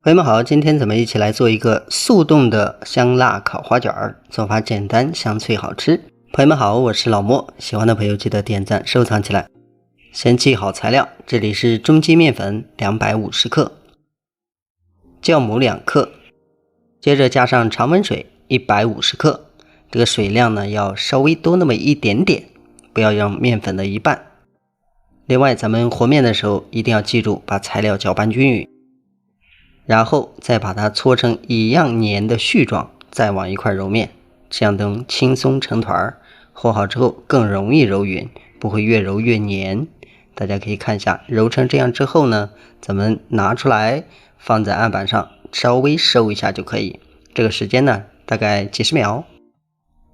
朋友們好，今天咱們一起來做一個速冻的香辣烤花卷儿，做法简单，香脆好吃。朋友們好，我是老莫，喜欢的朋友记得点赞收藏起来。先记好材料，这里是中筋面粉250克，酵母2克，接着加上常温水150克，这个水量呢要稍微多那么一点点，不要用面粉的一半。另外咱们和面的时候一定要记住把材料搅拌均匀，然后再把它搓成一样黏的絮状，再往一块揉面，这样能轻松成团。和好之后更容易揉匀，不会越揉越黏。大家可以看一下，揉成这样之后呢，咱们拿出来放在案板上稍微收一下就可以。这个时间呢大概几十秒，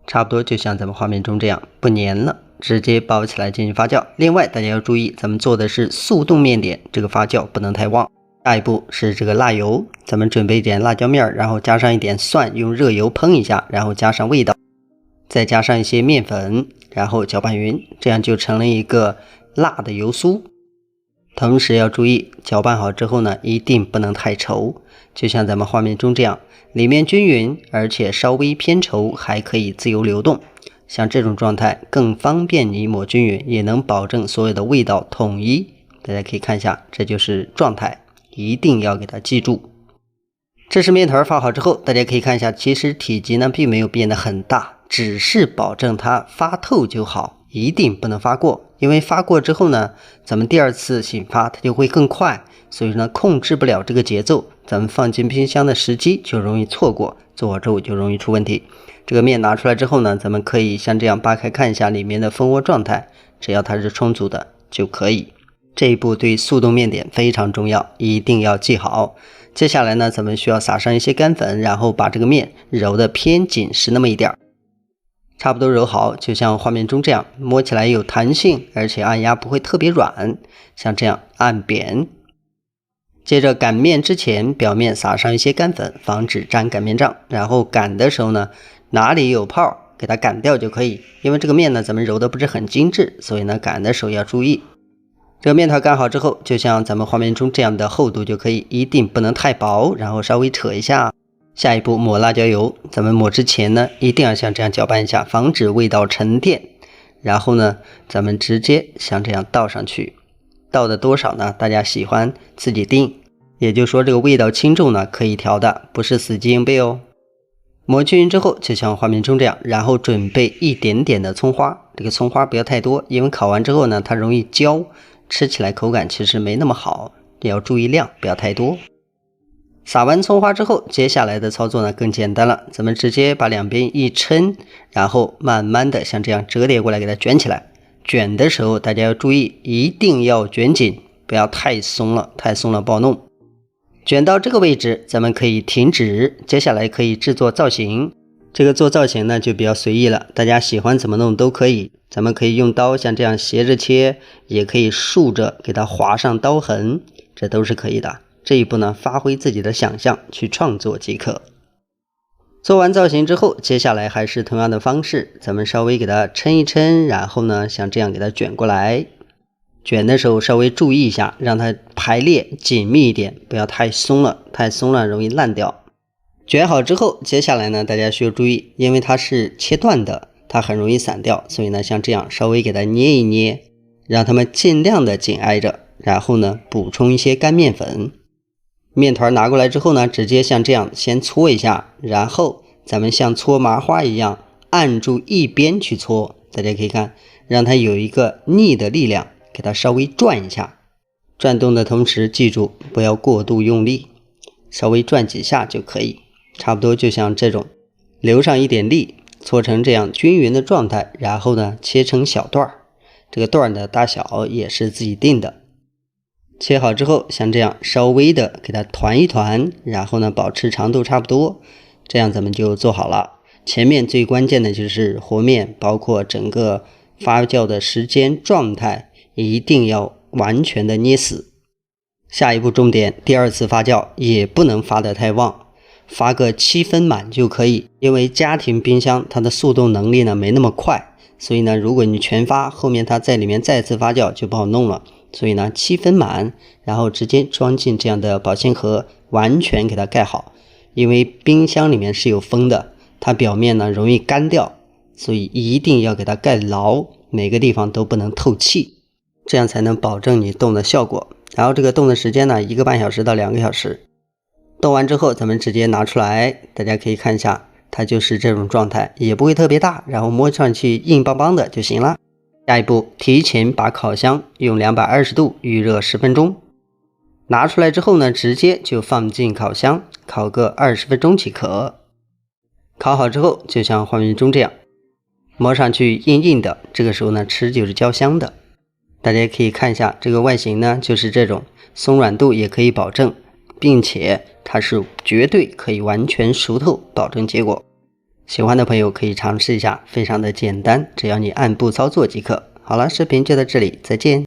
差不多就像咱们畫面中這樣不黏了，直接包起來進行發酵。另外大家要注意，咱們做的是速凍麵點，這個發酵不能太旺。下一步是這個辣油，咱們準備一點辣椒面，然後加上一點蒜，用熱油烹一下，然後加上味道，再加上一些麵粉，然後攪拌勻，這樣就成了一個辣的油酥。同時要注意，攪拌好之後呢，一定不能太稠，就像咱們畫面中這樣，裡面均勻，而且稍微偏稠，還可以自由流動。像這種狀態更方便你抹均勻，也能保證所有的味道統一。大家可以看一下，這就是狀態。一定要給它記住。這是麵團發好之後，大家可以看一下，其實體積呢並沒有變得很大，只是保證它發透就好，一定不能發過。因為發過之後呢，咱們第二次醒發它就會更快，所以呢控制不了這個節奏，咱們放進冰箱的時機就容易錯過，做好之後就容易出問題。這個麵拿出來之後呢，咱們可以像這樣扒開看一下裡面的蜂窩狀態，只要它是充足的就可以。這一步對速凍麵點非常重要，一定要記好。接下來呢，咱們需要撒上一些乾粉，然後把這個麵揉得偏緊實那麼一點，差不多揉好，就像畫面中這樣，摸起來有彈性，而且按壓不會特別軟，像這樣按扁。接着擀麵之前，表面撒上一些乾粉，防止沾擀麵杖。然後擀的時候呢，哪裡有泡給它擀掉就可以。因為這個麵呢，咱們揉得不是很精緻，所以呢，擀的時候要注意。這個麵團擀好之後，就像咱們畫面中這樣的厚度就可以，一定不能太薄，然後稍微扯一下。下一步抹辣椒油，咱們抹之前呢，一定要像這樣攪拌一下，防止味道沉澱。然後呢，咱們直接像這樣倒上去，倒的多少呢？大家喜歡自己定，也就是說這個味道輕重呢可以調的，不是死記硬背哦。抹均勻之後，就像畫面中這樣，然後準備一點點的蔥花，這個蔥花不要太多，因為烤完之後呢，它容易焦。吃起來口感其實沒那麼好，也要注意量，不要太多。撒完蔥花之後，接下來的操作呢更簡單了，咱們直接把兩邊一抻，然後慢慢的像這樣折疊過來給它捲起來。捲的時候大家要注意，一定要捲緊，不要太鬆了，太鬆了不好弄。捲到這個位置咱們可以停止，接下來可以制作造型。這個做造型呢就比較隨意了，大家喜歡怎麼弄都可以。咱們可以用刀像這樣斜着切，也可以豎着給它劃上刀痕，這都是可以的。這一步呢，發揮自己的想象去創作即可。做完造型之後，接下來還是同樣的方式，咱們稍微給它抻一抻，然後呢像這樣給它捲過來。捲的時候稍微注意一下，讓它排列緊密一點，不要太鬆了，太鬆了容易爛掉。捲好之後，接下來呢大家需要注意，因為它是切斷的，它很容易散掉，所以呢像這樣稍微給它捏一捏，讓它們盡量的緊挨着，然後呢補充一些乾麵粉。麵團拿過來之後呢，直接像這樣先搓一下，然後咱們像搓麻花一樣按住一邊去搓，大家可以看，讓它有一個逆的力量，給它稍微轉一下。轉動的同時記住不要過度用力，稍微轉幾下就可以。差不多就像這種，留上一點力，搓成這樣均勻的狀態，然後呢切成小段兒，這個段兒的大小也是自己定的。切好之後像這樣稍微的給它團一團，然後呢保持長度差不多，這樣咱們就做好了。前面最關鍵的就是和面，包括整個發酵的時間狀態一定要完全的捏死。下一步重點，第二次發酵也不能發得太旺，發個7分滿就可以，因為家庭冰箱它的速凍能力呢沒那麼快，所以呢如果你全發，後面它在裡面再次發酵就不好弄了。所以呢7分滿，然後直接装进这樣的保鮮盒，完全給它蓋好。因為冰箱裡面是有風的，它表面呢容易乾掉，所以一定要給它蓋牢，每個地方都不能透氣，這樣才能保證你凍的效果。然後這個凍的時間呢1個半小時到2個小時。凍完之後咱們直接拿出來，大家可以看一下，它就是這種狀態，也不會特別大，然後摸上去硬邦邦的就行了。下一步，提前把烤箱用220度預熱10分鐘，拿出來之後呢，直接就放進烤箱烤個20分鐘即可。烤好之後就像畫面中這樣，摸上去硬硬的，這個時候呢吃就是焦香的。大家可以看一下這個外形呢，就是這種鬆軟度也可以保證，並且它是絕對可以完全熟透，保證結果。喜歡的朋友可以嘗試一下，非常的簡單，只要你按步操作即可。好了，視頻就到這裡，再見。